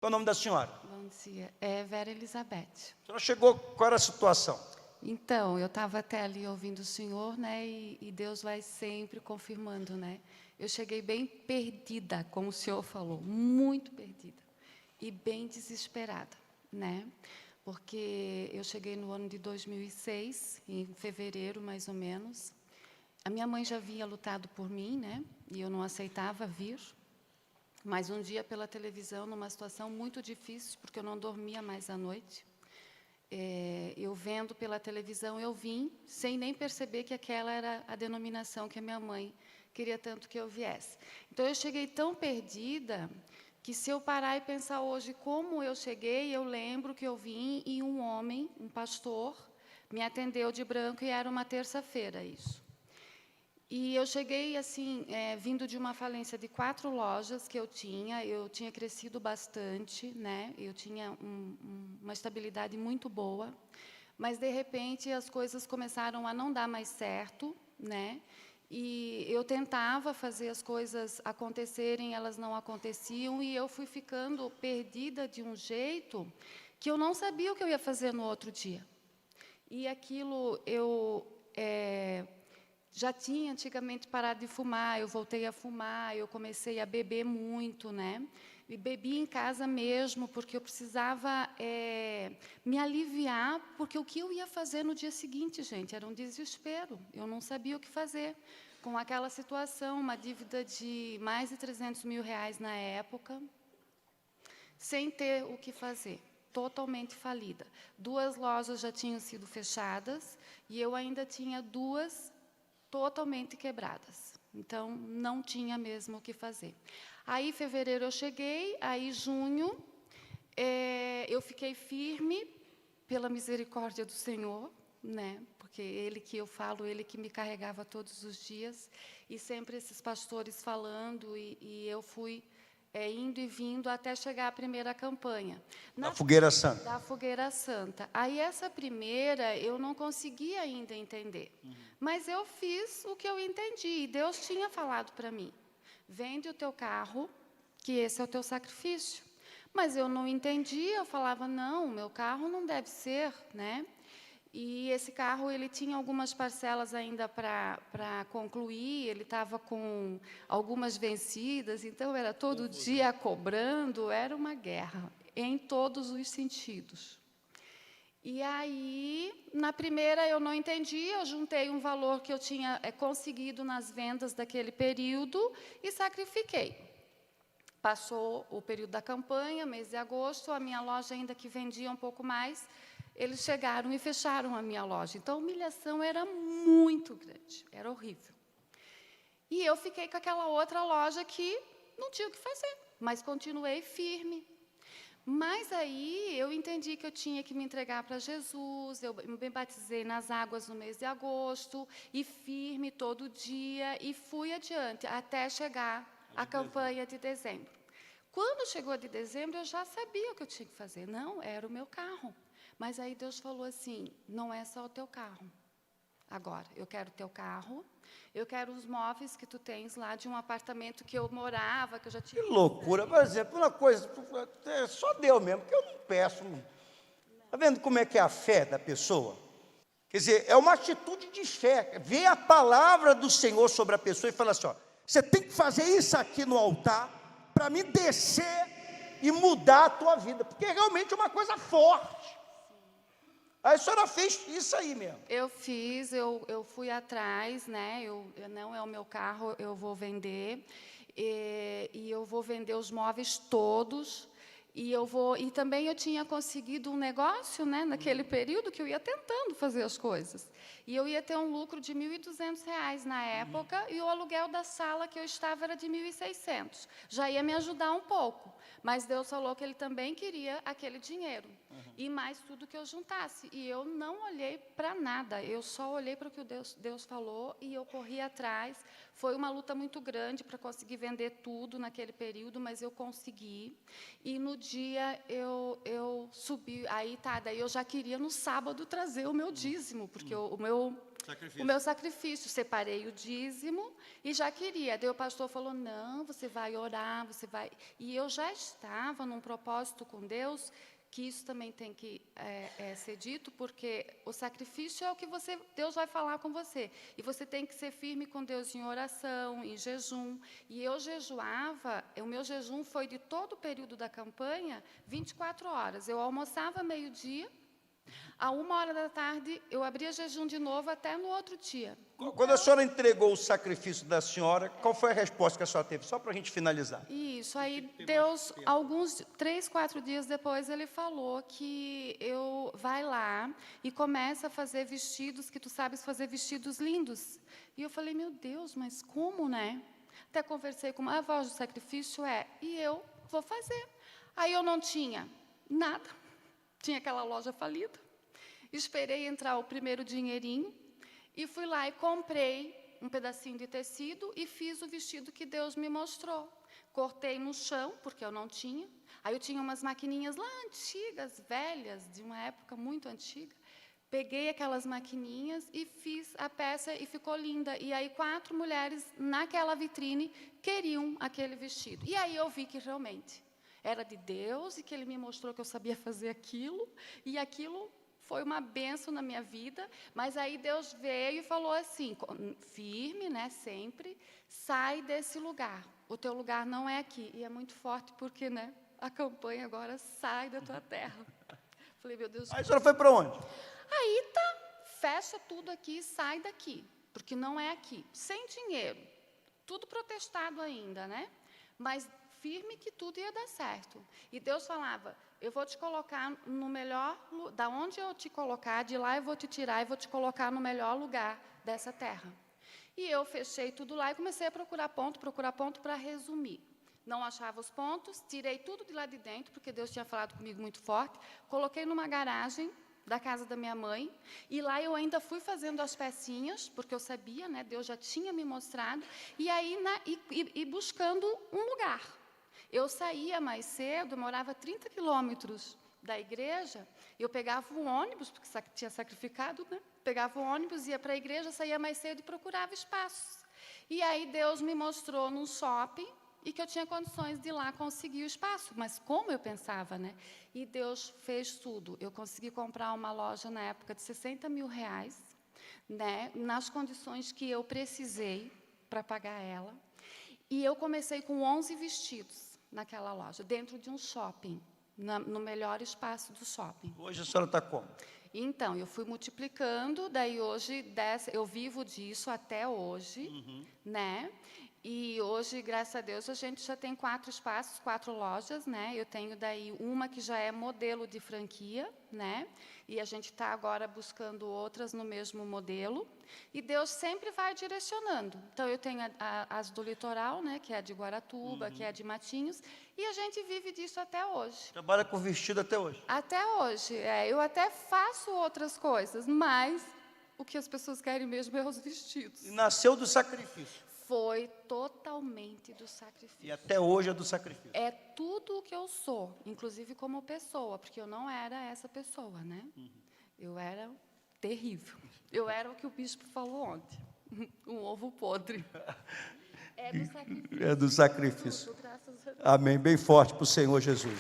Qual é o nome da senhora? Bom dia. É Vera Elizabeth. A senhora chegou, qual era a situação? Então, eu estava até ali ouvindo o senhor, né? E Deus vai sempre confirmando, né? Eu cheguei bem perdida, como o senhor falou, muito perdida e bem desesperada, né? Porque eu cheguei no ano de 2006, em fevereiro, mais ou menos. A minha mãe já havia lutado por mim, né? E eu não aceitava vir. Mas um dia, pela televisão, numa situação muito difícil, porque eu não dormia mais à noite, eu vendo pela televisão, eu vim, sem nem perceber que aquela era a denominação que a minha mãe queria tanto que eu viesse. Então, eu cheguei tão perdida, que se eu parar e pensar hoje como eu cheguei, eu lembro que eu vim e um homem, um pastor, me atendeu de branco, e era uma terça-feira, isso. E eu cheguei, assim, vindo de uma falência de 4 lojas que eu tinha crescido bastante, né? Eu tinha uma estabilidade muito boa, mas, de repente, as coisas começaram a não dar mais certo, né? E eu tentava fazer as coisas acontecerem, elas não aconteciam, e eu fui ficando perdida de um jeito que eu não sabia o que eu ia fazer no outro dia. E aquilo já tinha antigamente parado de fumar, eu voltei a fumar, eu comecei a beber muito, né? E bebi em casa mesmo, porque eu precisava me aliviar, porque o que eu ia fazer no dia seguinte, gente, era um desespero. Eu não sabia o que fazer com aquela situação, uma dívida de mais de 300 mil reais na época, sem ter o que fazer, totalmente falida. 2 lojas já tinham sido fechadas, e eu ainda tinha 2 totalmente quebradas. Então, não tinha mesmo o que fazer. Aí, em fevereiro, eu cheguei, aí, junho, eu fiquei firme pela misericórdia do Senhor, né? Porque Ele que eu falo, Ele que me carregava todos os dias, e sempre esses pastores falando, e eu fui indo e vindo até chegar à primeira campanha. Da Fogueira Santa. Da Fogueira Santa. Aí, essa primeira, eu não conseguia ainda entender. Mas eu fiz o que eu entendi. E Deus tinha falado para mim: vende o teu carro, que esse é o teu sacrifício. Mas eu não entendia, eu falava, não, o meu carro não deve ser, né? E esse carro, ele tinha algumas parcelas ainda para concluir, ele estava com algumas vencidas, então era todo dia cobrando, era uma guerra, em todos os sentidos. E aí, na primeira, eu não entendi, eu juntei um valor que eu tinha conseguido nas vendas daquele período e sacrifiquei. Passou o período da campanha, mês de agosto, a minha loja ainda que vendia um pouco mais, eles chegaram e fecharam a minha loja. Então, a humilhação era muito grande, era horrível. E eu fiquei com aquela outra loja que não tinha o que fazer, mas continuei firme. Mas aí eu entendi que eu tinha que me entregar para Jesus, eu me batizei nas águas no mês de agosto, e firme todo dia, e fui adiante, até chegar a campanha de dezembro. Quando chegou de dezembro, eu já sabia o que eu tinha que fazer. Não, era o meu carro. Mas aí Deus falou assim, não é só o teu carro. Agora, eu quero o teu carro, eu quero os móveis que tu tens lá de um apartamento que eu morava, que eu já tinha... Que loucura. Por exemplo, uma coisa, só Deus mesmo, que eu não peço. Está vendo como é que é a fé da pessoa? Quer dizer, é uma atitude de fé. Vê a palavra do Senhor sobre a pessoa e fala assim, ó, você tem que fazer isso aqui no altar para me descer e mudar a tua vida, porque realmente é uma coisa forte. Aí a senhora fez isso aí mesmo. Eu fiz, eu fui atrás, né? Não é o meu carro, eu vou vender. E eu vou vender os móveis todos. E também eu tinha conseguido um negócio, né, naquele período, que eu ia tentando fazer as coisas. E eu ia ter um lucro de R$ 1.200 na época, e o aluguel da sala que eu estava era de R$ 1.600. Já ia me ajudar um pouco. Mas Deus falou que Ele também queria aquele dinheiro. E mais tudo que eu juntasse. E eu não olhei para nada, eu só olhei para o que Deus falou, e eu corri atrás. Foi uma luta muito grande para conseguir vender tudo naquele período, mas eu consegui. E no dia eu subi, daí eu já queria no sábado trazer o meu dízimo, porque o meu o meu sacrifício. Separei o dízimo e já queria. Daí o pastor falou, não, você vai orar, você vai... E eu já estava num propósito com Deus, que isso também tem que ser dito, porque o sacrifício é o que Deus vai falar com você. E você tem que ser firme com Deus em oração, em jejum. E eu jejuava, o meu jejum foi de todo o período da campanha, 24 horas. Eu almoçava meio-dia, à 1h eu abria jejum de novo até no outro dia. Quando a senhora entregou o sacrifício da senhora, qual foi a resposta que a senhora teve? Só para a gente finalizar. Isso, aí Deus, 3, 4 dias depois, Ele falou que vai lá e começa a fazer vestidos, que tu sabes fazer vestidos lindos. E eu falei, meu Deus, mas como, né? Até conversei com a voz do sacrifício, e eu vou fazer. Aí eu não tinha nada, tinha aquela loja falida. Esperei entrar o primeiro dinheirinho e fui lá e comprei um pedacinho de tecido e fiz o vestido que Deus me mostrou. Cortei no chão, porque eu não tinha. Aí eu tinha umas maquininhas lá antigas, velhas, de uma época muito antiga. Peguei aquelas maquininhas e fiz a peça e ficou linda. E aí 4 mulheres naquela vitrine queriam aquele vestido. E aí eu vi que realmente era de Deus e que Ele me mostrou que eu sabia fazer aquilo. E aquilo foi uma bênção na minha vida, mas aí Deus veio e falou assim, firme, né, sempre, sai desse lugar, o teu lugar não é aqui. E é muito forte porque, né, a campanha agora sai da tua terra. Falei, meu Deus. Aí a senhora foi para onde? Aí fecha tudo aqui, sai daqui, porque não é aqui. Sem dinheiro, tudo protestado ainda, né? Mas firme que tudo ia dar certo. E Deus falava, eu vou te colocar no melhor, da onde eu te colocar, de lá eu vou te tirar e vou te colocar no melhor lugar dessa terra. E eu fechei tudo lá e comecei a procurar ponto para resumir. Não achava os pontos, tirei tudo de lá de dentro, porque Deus tinha falado comigo muito forte, coloquei numa garagem da casa da minha mãe, e lá eu ainda fui fazendo as pecinhas, porque eu sabia, né, Deus já tinha me mostrado, e aí buscando um lugar. Eu saía mais cedo, morava 30 quilômetros da igreja, eu pegava o ônibus, porque tinha sacrificado, né? Pegava o ônibus, ia para a igreja, saía mais cedo e procurava espaços. E aí Deus me mostrou num shopping, e que eu tinha condições de ir lá conseguir o espaço. Mas como eu pensava, né? E Deus fez tudo. Eu consegui comprar uma loja na época de 60 mil reais, né? Nas condições que eu precisei para pagar ela. E eu comecei com 11 vestidos naquela loja, dentro de um shopping, no melhor espaço do shopping. Hoje a senhora está como? Então, eu fui multiplicando, daí hoje, eu vivo disso até hoje, né? E hoje, graças a Deus, a gente já tem 4 espaços, 4 lojas, né? Eu tenho daí uma que já é modelo de franquia, né? E a gente está agora buscando outras no mesmo modelo. E Deus sempre vai direcionando. Então, eu tenho as do litoral, né? Que é a de Guaratuba, que é a de Matinhos. E a gente vive disso até hoje. Trabalha com vestido até hoje? Até hoje. Eu até faço outras coisas, mas o que as pessoas querem mesmo é os vestidos. E nasceu do sacrifício? Foi totalmente do sacrifício. E até hoje é do sacrifício? É tudo o que eu sou, inclusive como pessoa, porque eu não era essa pessoa, né? Eu era terrível. Eu era o que o bispo falou ontem, um ovo podre. É do sacrifício. É do sacrifício. Tudo, graças a Deus. Amém. Bem forte para o Senhor Jesus.